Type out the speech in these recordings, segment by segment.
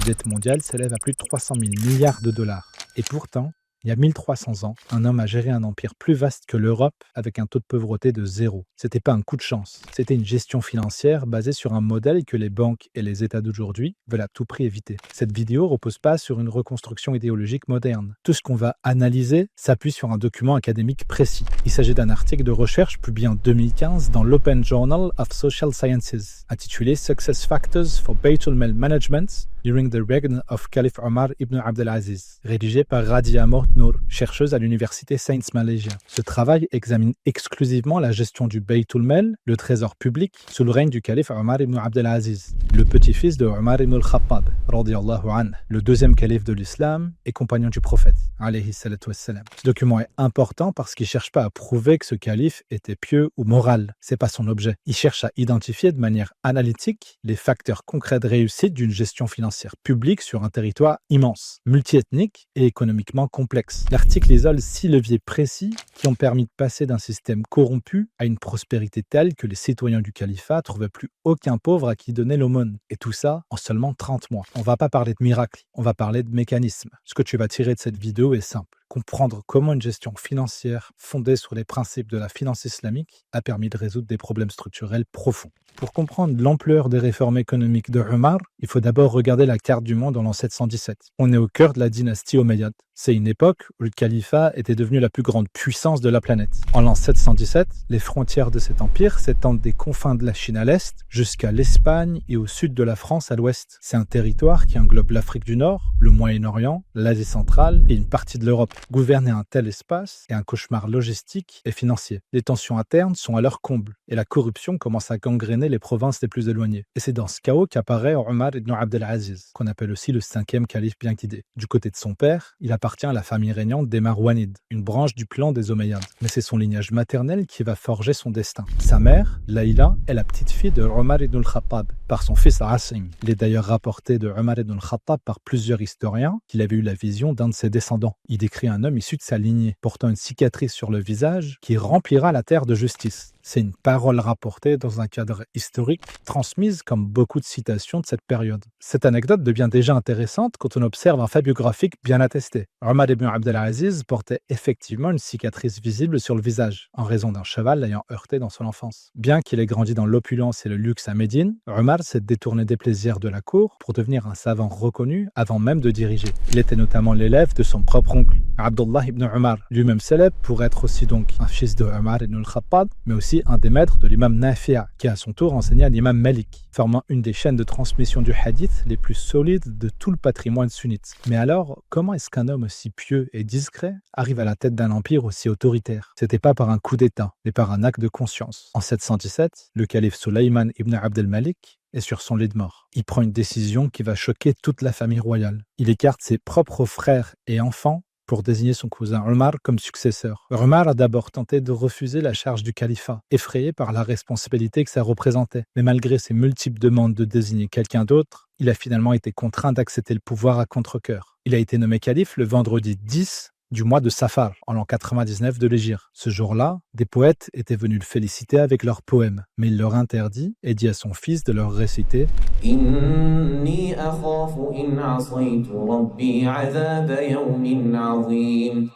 dette mondiale s'élève à plus de 300 000 milliards de dollars. Et pourtant, il y a 1300 ans, un homme a géré un empire plus vaste que l'Europe avec un taux de pauvreté de 0. C'était pas un coup de chance, c'était une gestion financière basée sur un modèle que les banques et les États d'aujourd'hui veulent à tout prix éviter. Cette vidéo repose pas sur une reconstruction idéologique moderne. Tout ce qu'on va analyser s'appuie sur un document académique précis. Il s'agit d'un article de recherche publié en 2015 dans l'Open Journal of Social Sciences, intitulé Success Factors for Bayt al-Mal Management During the Reign of Caliph Omar ibn Abdelaziz, rédigé par Radia Mortnour, chercheuse à l'université Saints Malaysia. Ce travail examine exclusivement la gestion du Bayt al-Mal, le trésor public, sous le règne du calife Omar ibn Abdelaziz, le petit-fils de Omar ibn al-Khattab, radiyallahu anhu, le deuxième calife de l'islam et compagnon du prophète, alayhi salatu wassalam. Ce document est important parce qu'il ne cherche pas à prouver que ce calife était pieux ou moral. C'est pas son objet. Il cherche à identifier de manière analytique les facteurs concrets de réussite d'une gestion financière publique sur un territoire immense, multiethnique et économiquement complexe. L'article isole 6 leviers précis qui ont permis de passer d'un système corrompu à une prospérité telle que les citoyens du califat ne trouvaient plus aucun pauvre à qui donner l'aumône. Et tout ça en seulement 30 mois. On va pas parler de miracle, on va parler de mécanisme. Ce que tu vas tirer de cette vidéo est simple. Comprendre comment une gestion financière fondée sur les principes de la finance islamique a permis de résoudre des problèmes structurels profonds. Pour comprendre l'ampleur des réformes économiques de Omar, il faut d'abord regarder la carte du monde en l'an 717. On est au cœur de la dynastie omeyyade. C'est une époque où le califat était devenu la plus grande puissance de la planète. En l'an 717, les frontières de cet empire s'étendent des confins de la Chine à l'est jusqu'à l'Espagne et au sud de la France à l'ouest. C'est un territoire qui englobe l'Afrique du Nord, le Moyen-Orient, l'Asie centrale et une partie de l'Europe. Gouverner un tel espace est un cauchemar logistique et financier. Les tensions internes sont à leur comble et la corruption commence à gangréner les provinces les plus éloignées. Et c'est dans ce chaos qu'apparaît Omar ibn Abdelaziz, qu'on appelle aussi le 5e calife bien guidé. Du côté de son père, il appartient à la famille régnante des Marwanides, une branche du clan des Omeyyades. Mais c'est son lignage maternel qui va forger son destin. Sa mère, Layla, est la petite-fille de Omar ibn al-Khattab, par son fils Asim. Il est d'ailleurs rapporté de Omar ibn al-Khattab par plusieurs historiens qu'il avait eu la vision d'un de ses descendants. Il décrit un homme issu de sa lignée, portant une cicatrice sur le visage qui remplira la terre de justice. C'est une parole rapportée dans un cadre historique, transmise comme beaucoup de citations de cette période. Cette anecdote devient déjà intéressante quand on observe un fait biographique bien attesté. Omar ibn Abdelaziz portait effectivement une cicatrice visible sur le visage, en raison d'un cheval l'ayant heurté dans son enfance. Bien qu'il ait grandi dans l'opulence et le luxe à Médine, Omar s'est détourné des plaisirs de la cour pour devenir un savant reconnu avant même de diriger. Il était notamment l'élève de son propre oncle, Abdullah ibn Omar, lui-même célèbre pour être aussi donc un fils de Omar ibn al-Khattab, mais aussi un des maîtres de l'imam Nafi'a, qui à son tour enseigné à l'imam Malik, formant une des chaînes de transmission du hadith les plus solides de tout le patrimoine sunnite. Mais alors, comment est-ce qu'un homme aussi pieux et discret arrive à la tête d'un empire aussi autoritaire? C'était pas par un coup d'État, mais par un acte de conscience. En 717, le calife Sulayman ibn Abd al-Malik est sur son lit de mort. Il prend une décision qui va choquer toute la famille royale. Il écarte ses propres frères et enfants pour désigner son cousin Omar comme successeur. Omar a d'abord tenté de refuser la charge du califat, effrayé par la responsabilité que ça représentait. Mais malgré ses multiples demandes de désigner quelqu'un d'autre, il a finalement été contraint d'accepter le pouvoir à contre-cœur. Il a été nommé calife le vendredi 10 du mois de Safar, en l'an 99 de l'Hégire. Ce jour-là, des poètes étaient venus le féliciter avec leurs poèmes, mais il leur interdit et dit à son fils de leur réciter « Inni akhafu in asaytu rabbi azab yawmin azim »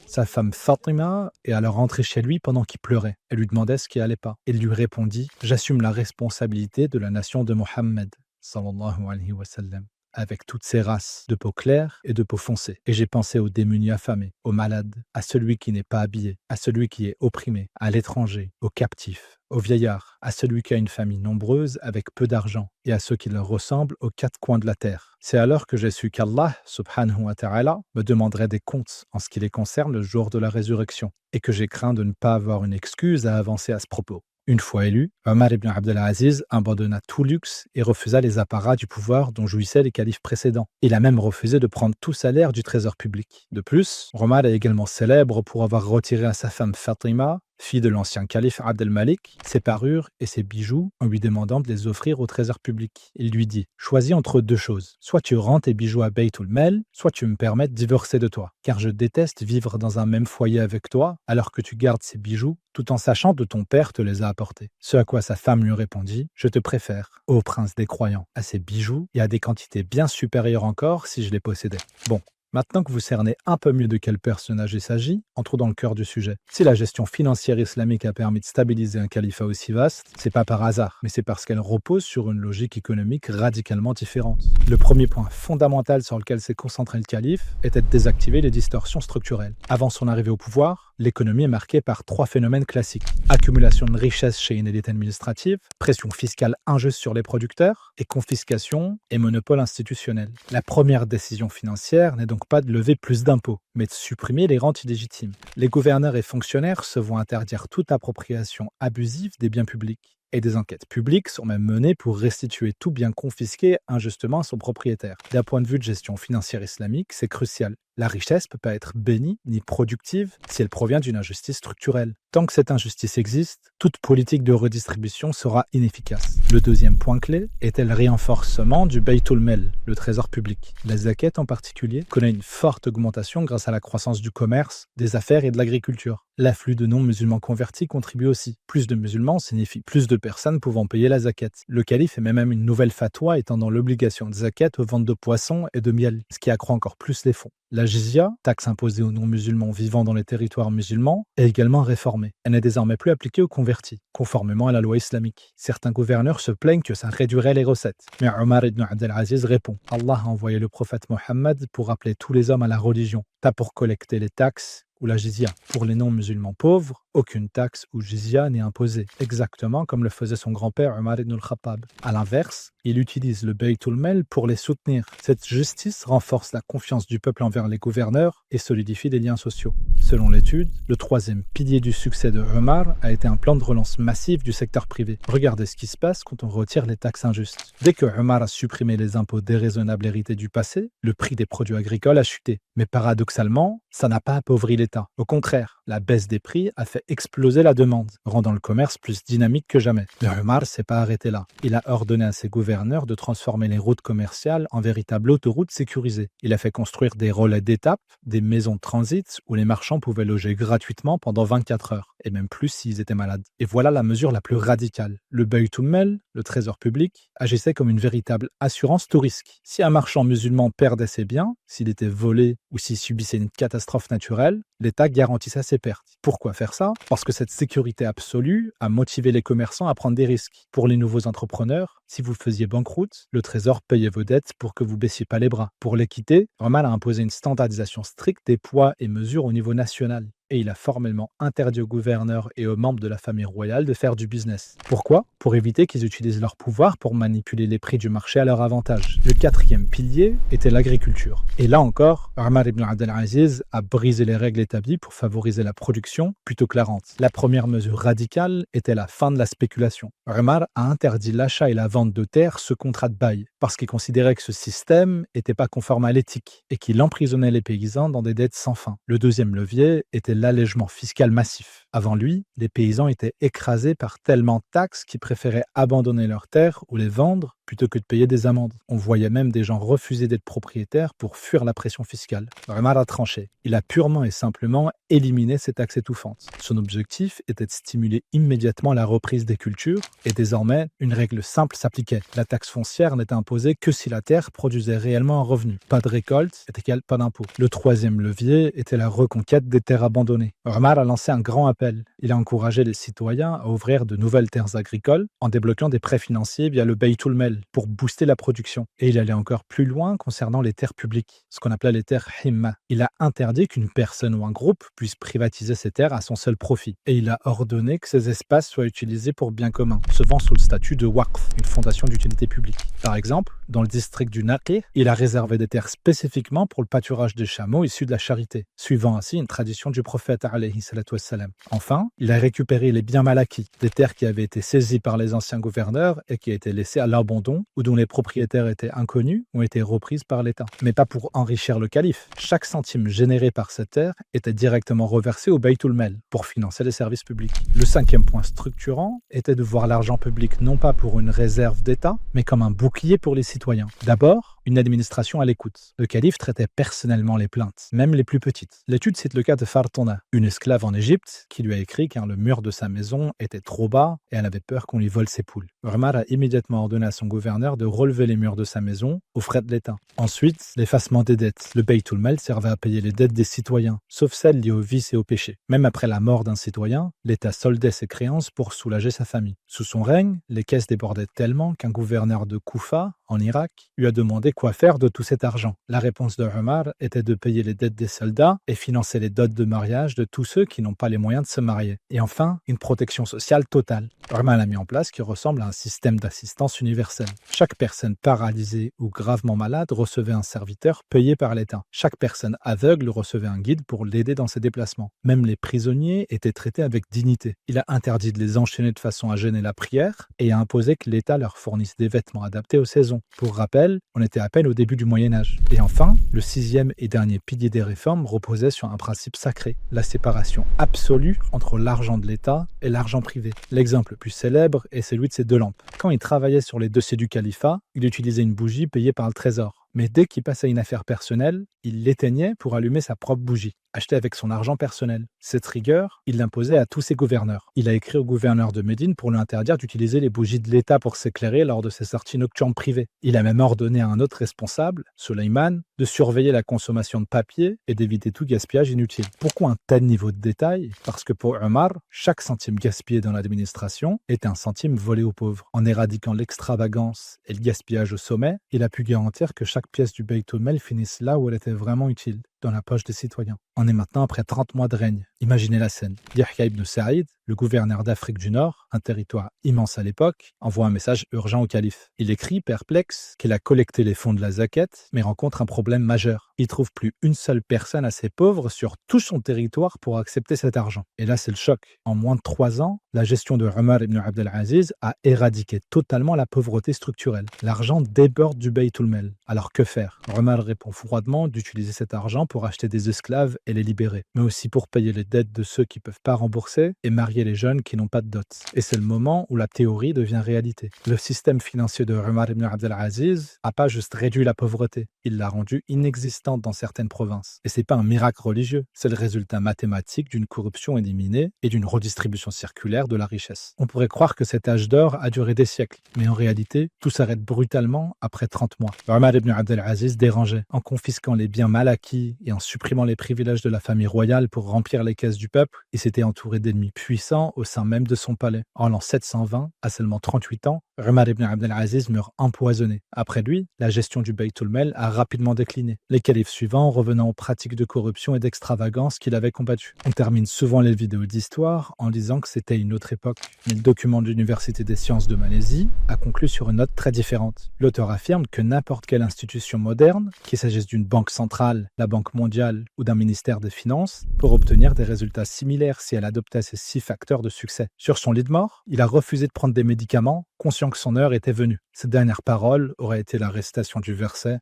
Sa femme Fatima est alors rentrée chez lui pendant qu'il pleurait. Elle lui demandait ce qui allait pas. Il lui répondit « J'assume la responsabilité de la nation de Mohammed, sallallahu alayhi wa sallam, avec toutes ces races de peau claire et de peau foncée. Et j'ai pensé aux démunis affamés, aux malades, à celui qui n'est pas habillé, à celui qui est opprimé, à l'étranger, aux captifs, aux vieillards, à celui qui a une famille nombreuse avec peu d'argent, et à ceux qui leur ressemblent aux quatre coins de la terre. C'est alors que j'ai su qu'Allah, subhanahu wa ta'ala, me demanderait des comptes en ce qui les concerne le jour de la résurrection, et que j'ai craint de ne pas avoir une excuse à avancer à ce propos. Une fois élu, Omar ibn Abdelaziz abandonna tout luxe et refusa les apparats du pouvoir dont jouissaient les califes précédents. Il a même refusé de prendre tout salaire du trésor public. De plus, Omar est également célèbre pour avoir retiré à sa femme Fatima, fille de l'ancien calife Abd el-Malik, ses parures et ses bijoux en lui demandant de les offrir au trésor public. Il lui dit « Choisis entre deux choses. Soit tu rends tes bijoux à Baytul Mal, soit tu me permets de divorcer de toi. Car je déteste vivre dans un même foyer avec toi alors que tu gardes ces bijoux tout en sachant que ton père te les a apportés. » Ce à quoi sa femme lui répondit « Je te préfère, ô prince des croyants, à ces bijoux et à des quantités bien supérieures encore si je les possédais. » Bon. Maintenant que vous cernez un peu mieux de quel personnage il s'agit, entrons dans le cœur du sujet. Si la gestion financière islamique a permis de stabiliser un califat aussi vaste, c'est pas par hasard, mais c'est parce qu'elle repose sur une logique économique radicalement différente. Le premier point fondamental sur lequel s'est concentré le calife était de désactiver les distorsions structurelles. Avant son arrivée au pouvoir, l'économie est marquée par trois phénomènes classiques. Accumulation de richesses chez une élite administrative, pression fiscale injuste sur les producteurs, et confiscation et monopole institutionnel. La première décision financière n'est donc pas de lever plus d'impôts, mais de supprimer les rentes illégitimes. Les gouverneurs et fonctionnaires se voient interdire toute appropriation abusive des biens publics. Et des enquêtes publiques sont même menées pour restituer tout bien confisqué injustement à son propriétaire. D'un point de vue de gestion financière islamique, c'est crucial. La richesse ne peut pas être bénie ni productive si elle provient d'une injustice structurelle. Tant que cette injustice existe, toute politique de redistribution sera inefficace. Le deuxième point clé était le renforcement du Baytul Mal, le trésor public. La zakat en particulier connaît une forte augmentation grâce à la croissance du commerce, des affaires et de l'agriculture. L'afflux de non-musulmans convertis contribue aussi. Plus de musulmans signifie plus de personnes pouvant payer la zakat. Le calife émet même une nouvelle fatwa étendant l'obligation de zakat aux ventes de poissons et de miel, ce qui accroît encore plus les fonds. La jizya, taxe imposée aux non-musulmans vivant dans les territoires musulmans, est également réformée. Elle n'est désormais plus appliquée aux convertis, conformément à la loi islamique. Certains gouverneurs se plaignent que ça réduirait les recettes. Mais Omar ibn Abd el-Aziz répond « Allah a envoyé le prophète Mohammed pour appeler tous les hommes à la religion, pas pour collecter les taxes ou la jizya. Pour les non-musulmans pauvres, aucune taxe ou jizya n'est imposée, exactement comme le faisait son grand-père Omar ibn al-Khattab. À l'inverse, il utilise le Baytul Mal pour les soutenir. Cette justice renforce la confiance du peuple envers les gouverneurs et solidifie les liens sociaux. Selon l'étude, le troisième pilier du succès de Omar a été un plan de relance massif du secteur privé. Regardez ce qui se passe quand on retire les taxes injustes. Dès que Omar a supprimé les impôts déraisonnables hérités du passé, le prix des produits agricoles a chuté. Mais paradoxalement, ça n'a pas appauvri l'État. Au contraire, la baisse des prix a fait exploser la demande, rendant le commerce plus dynamique que jamais. Mais Omar ne s'est pas arrêté là. Il a ordonné à ses gouverneurs de transformer les routes commerciales en véritables autoroutes sécurisées. Il a fait construire des relais d'étape, des maisons de transit où les marchands pouvaient loger gratuitement pendant 24 heures, et même plus s'ils étaient malades. Et voilà la mesure la plus radicale. Le Baytul Mal, le trésor public, agissait comme une véritable assurance tout risque. Si un marchand musulman perdait ses biens, s'il était volé ou s'il subissait une catastrophe naturelle, l'État garantissait ses pertes. Pourquoi faire ça? Parce que cette sécurité absolue a motivé les commerçants à prendre des risques. Pour les nouveaux entrepreneurs, si vous faisiez banqueroute, le Trésor payait vos dettes pour que vous baissiez pas les bras. Pour l'équité, Omar a imposé une standardisation stricte des poids et mesures au niveau national. Et il a formellement interdit aux gouverneurs et aux membres de la famille royale de faire du business. Pourquoi? Pour éviter qu'ils utilisent leur pouvoir pour manipuler les prix du marché à leur avantage. Le quatrième pilier était l'agriculture. Et là encore, Omar ibn Abd el-Aziz a brisé les règles établies pour favoriser la production plutôt que la rente. La première mesure radicale était la fin de la spéculation. Omar a interdit l'achat et la vente de terres sous contrat de bail, parce qu'il considérait que ce système n'était pas conforme à l'éthique et qu'il emprisonnait les paysans dans des dettes sans fin. Le deuxième levier était l'allègement fiscal massif. Avant lui, les paysans étaient écrasés par tellement de taxes qu'ils préféraient abandonner leurs terres ou les vendre plutôt que de payer des amendes. On voyait même des gens refuser d'être propriétaires pour fuir la pression fiscale. Omar a tranché. Il a purement et simplement éliminé ces taxes étouffantes. Son objectif était de stimuler immédiatement la reprise des cultures et désormais, une règle simple s'appliquait. La taxe foncière n'était imposée que si la terre produisait réellement un revenu. Pas de récolte est égal pas d'impôt. Le troisième levier était la reconquête des terres abandonnées. Omar a lancé un grand appel. Il a encouragé les citoyens à ouvrir de nouvelles terres agricoles en débloquant des prêts financiers via le Baytul Mal pour booster la production. Et il allait encore plus loin concernant les terres publiques, ce qu'on appelait les terres himma. Il a interdit qu'une personne ou un groupe puisse privatiser ces terres à son seul profit. Et il a ordonné que ces espaces soient utilisés pour bien commun, se vend sous le statut de waqf, une fondation d'utilité publique. Par exemple, dans le district du Naqi, il a réservé des terres spécifiquement pour le pâturage des chameaux issus de la charité, suivant ainsi une tradition du prophète alayhi salatu wassalam. Enfin, il a récupéré les biens mal acquis, des terres qui avaient été saisies par les anciens gouverneurs et qui étaient laissées à l'abandon ou dont les propriétaires étaient inconnus ont été reprises par l'État. Mais pas pour enrichir le calife. Chaque centime généré par cette terre était directement reversé au Baytul Mal pour financer les services publics. Le cinquième point structurant était de voir l'argent public non pas pour une réserve d'État, mais comme un bouclier pour les citoyens. D'abord, une administration à l'écoute. Le calife traitait personnellement les plaintes, même les plus petites. L'étude cite le cas de Fartona, une esclave en Égypte qui lui a écrit car le mur de sa maison était trop bas et elle avait peur qu'on lui vole ses poules. Omar a immédiatement ordonné à son gouverneur de relever les murs de sa maison aux frais de l'État. Ensuite, l'effacement des dettes. Le Baytul Mal servait à payer les dettes des citoyens, sauf celles liées aux vices et aux péchés. Même après la mort d'un citoyen, l'État soldait ses créances pour soulager sa famille. Sous son règne, les caisses débordaient tellement qu'un gouverneur de Koufa, en Irak, lui a demandé quoi faire de tout cet argent. La réponse de Omar était de payer les dettes des soldats et financer les dots de mariage de tous ceux qui n'ont pas les moyens de se marier. Et enfin, une protection sociale totale. Omar a mis en place ce qui ressemble à un système d'assistance universelle. Chaque personne paralysée ou gravement malade recevait un serviteur payé par l'État. Chaque personne aveugle recevait un guide pour l'aider dans ses déplacements. Même les prisonniers étaient traités avec dignité. Il a interdit de les enchaîner de façon à gêner la prière et a imposé que l'État leur fournisse des vêtements adaptés aux saisons. Pour rappel, on était à peine au début du Moyen-Âge. Et enfin, le sixième et dernier pilier des réformes reposait sur un principe sacré, la séparation absolue entre l'argent de l'État et l'argent privé. L'exemple le plus célèbre est celui de ces deux lampes. Quand il travaillait sur les dossiers du califat, il utilisait une bougie payée par le trésor. Mais dès qu'il passait à une affaire personnelle, il l'éteignait pour allumer sa propre bougie, achetée avec son argent personnel. Cette rigueur, il l'imposait à tous ses gouverneurs. Il a écrit au gouverneur de Médine pour lui interdire d'utiliser les bougies de l'État pour s'éclairer lors de ses sorties nocturnes privées. Il a même ordonné à un autre responsable, Sulayman, de surveiller la consommation de papier et d'éviter tout gaspillage inutile. Pourquoi un tel niveau de détail? Parce que pour Omar, chaque centime gaspillé dans l'administration était un centime volé aux pauvres. En éradiquant l'extravagance et le gaspillage au sommet, il a pu garantir que chaque pièce du Baytul Mal finisse là où elle était vraiment utile, dans la poche des citoyens. On est maintenant après 30 mois de règne. Imaginez la scène. Yahya ibn Saïd, le gouverneur d'Afrique du Nord, un territoire immense à l'époque, envoie un message urgent au calife. Il écrit, perplexe, qu'il a collecté les fonds de la zakat, mais rencontre un problème majeur. Il trouve plus une seule personne assez pauvre sur tout son territoire pour accepter cet argent. Et là, c'est le choc. En moins de 3 ans, la gestion de Omar ibn Abdelaziz a éradiqué totalement la pauvreté structurelle. L'argent déborde du Baytul Mal. Alors que faire? Omar répond froidement d'utiliser cet argent pour acheter des esclaves et les libérer, mais aussi pour payer les dettes de ceux qui ne peuvent pas rembourser et marier les jeunes qui n'ont pas de dot. Et c'est le moment où la théorie devient réalité. Le système financier de Omar ibn Abdelaziz n'a pas juste réduit la pauvreté, il l'a rendue inexistante dans certaines provinces. Et c'est pas un miracle religieux, c'est le résultat mathématique d'une corruption éliminée et d'une redistribution circulaire de la richesse. On pourrait croire que cet âge d'or a duré des siècles, mais en réalité, tout s'arrête brutalement après 30 mois. Omar ibn Abdelaziz dérangeait en confisquant les biens mal acquis et en supprimant les privilèges de la famille royale pour remplir les caisses du peuple. Il s'était entouré d'ennemis puissants au sein même de son palais. En l'an 720, à seulement 38 ans, Omar ibn Abdelaziz meurt empoisonné. Après lui, la gestion du Baytul Mal a rapidement décliné, les califes suivants revenant aux pratiques de corruption et d'extravagance qu'il avait combattues. On termine souvent les vidéos d'histoire en disant que c'était une autre époque. Mais le document de l'Université des sciences de Malaisie a conclu sur une note très différente. L'auteur affirme que n'importe quelle institution moderne, qu'il s'agisse d'une banque centrale, la Banque mondiale ou d'un ministère des Finances, pour obtenir des résultats similaires si elle adoptait ces 6 facteurs de succès. Sur son lit de mort, il a refusé de prendre des médicaments, conscient que son heure était venue. Cette dernière parole aurait été la récitation du verset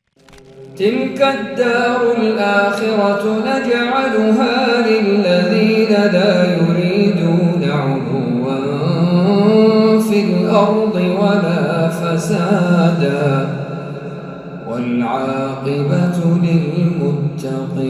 تلك الدار الآخرة نجعلها للذين لا يريدون علوا في الأرض ولا فسادا والعاقبة للمتقين